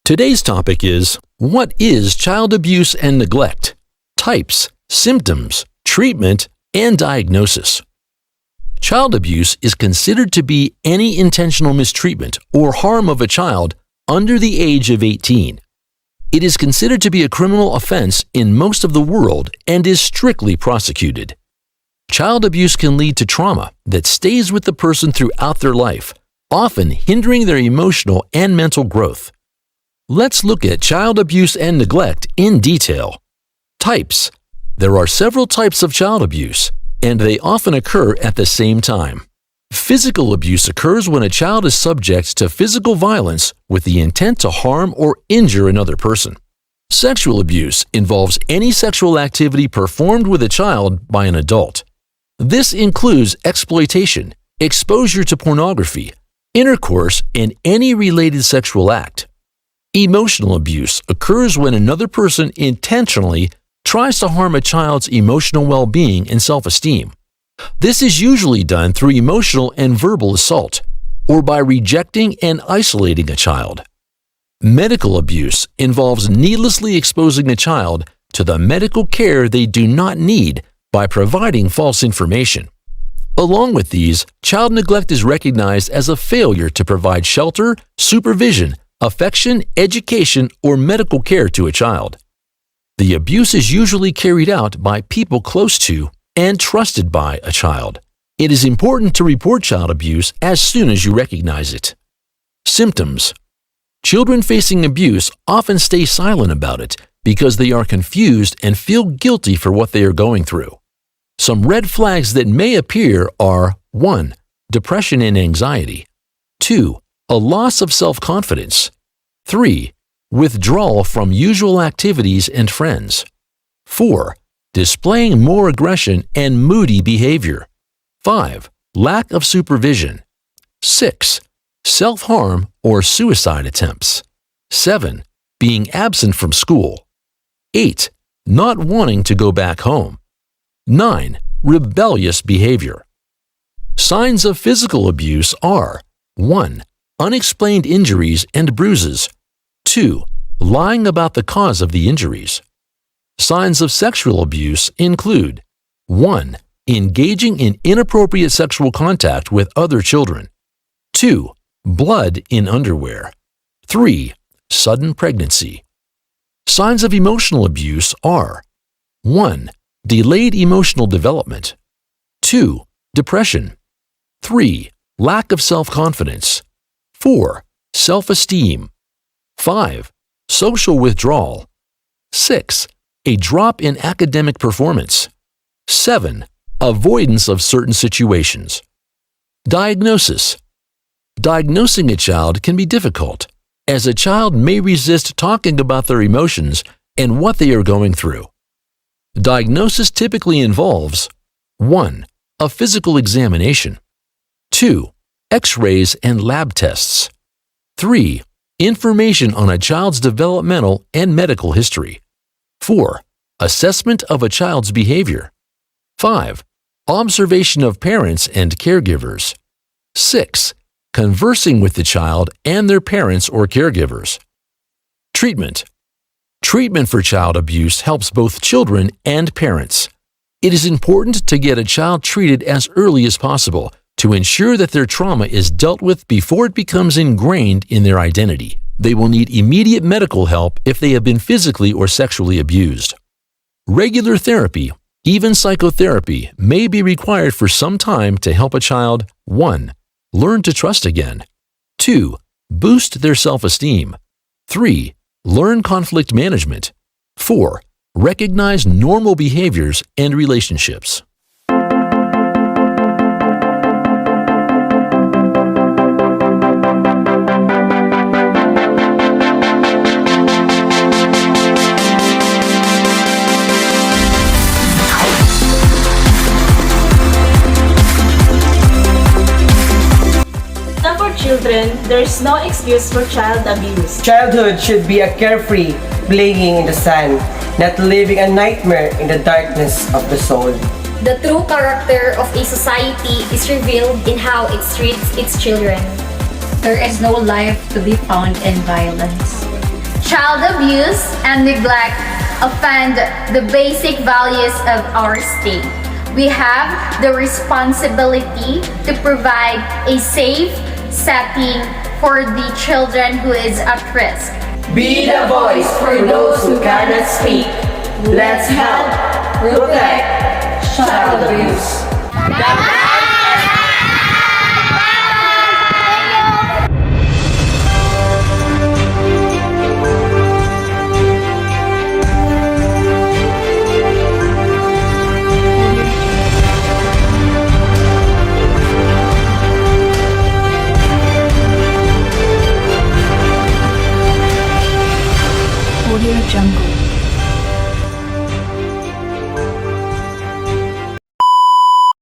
Today's topic is, what is child abuse and neglect? Types, symptoms, treatment, and diagnosis. Child abuse is considered to be any intentional mistreatment or harm of a child under the age of 18. It is considered to be a criminal offense in most of the world and is strictly prosecuted. Child abuse can lead to trauma that stays with the person throughout their life, often hindering their emotional and mental growth. Let's look at child abuse and neglect in detail. Types. There are several types of child abuse, and they often occur at the same time. Physical abuse occurs when a child is subject to physical violence with the intent to harm or injure another person. Sexual abuse involves any sexual activity performed with a child by an adult. This includes exploitation, exposure to pornography, intercourse, and any related sexual act. Emotional abuse occurs when another person intentionally tries to harm a child's emotional well-being and self-esteem. This is usually done through emotional and verbal assault, or by rejecting and isolating a child. Medical abuse involves needlessly exposing a child to the medical care they do not need by providing false information. Along with these, child neglect is recognized as a failure to provide shelter, supervision, affection, education, or medical care to a child. The abuse is usually carried out by people close to and trusted by a child. It is important to report child abuse as soon as you recognize it. Symptoms. Children facing abuse often stay silent about it because they are confused and feel guilty for what they are going through. Some red flags that may appear are 1. Depression and anxiety. 2. A loss of self-confidence. 3. Withdrawal from usual activities and friends. 4. Displaying more aggression and moody behavior. 5. Lack of supervision. 6. Self-harm or suicide attempts. 7. Being absent from school. 8. Not wanting to go back home. 9. Rebellious behavior. Signs of physical abuse are 1. Unexplained injuries and bruises. 2. Lying about the cause of the injuries. Signs of sexual abuse include 1. Engaging in inappropriate sexual contact with other children. 2. Blood in underwear. 3. Sudden pregnancy. Signs of emotional abuse are 1. Delayed emotional development. 2. Depression. 3. Lack of self-confidence. 4. Self-esteem. 5. Social withdrawal. 6. A drop in academic performance. 7. Avoidance of certain situations. Diagnosis. Diagnosing a child can be difficult, as a child may resist talking about their emotions and what they are going through. Diagnosis typically involves 1. A physical examination. 2. X-rays and lab tests. 3. Information on a child's developmental and medical history. 4. Assessment of a child's behavior. 5. Observation of parents and caregivers. 6. Conversing with the child and their parents or caregivers. Treatment. Treatment for child abuse helps both children and parents. It is important to get a child treated as early as possible to ensure that their trauma is dealt with before it becomes ingrained in their identity. They will need immediate medical help if they have been physically or sexually abused. Regular therapy, even psychotherapy, may be required for some time to help a child 1. Learn to trust again. 2. Boost their self-esteem. 3. Learn conflict management. 4. Recognize normal behaviors and relationships. For children, there's no excuse for child abuse. Childhood should be a carefree playing in the sun, not living a nightmare in the darkness of the soul. The true character of a society is revealed in how it treats its children. There is no life to be found in violence. Child abuse and neglect offend the basic values of our state. We have the responsibility to provide a safe setting for the children who is at risk. Be the voice for those who cannot speak. Let's help protect child abuse. Audio Jungle.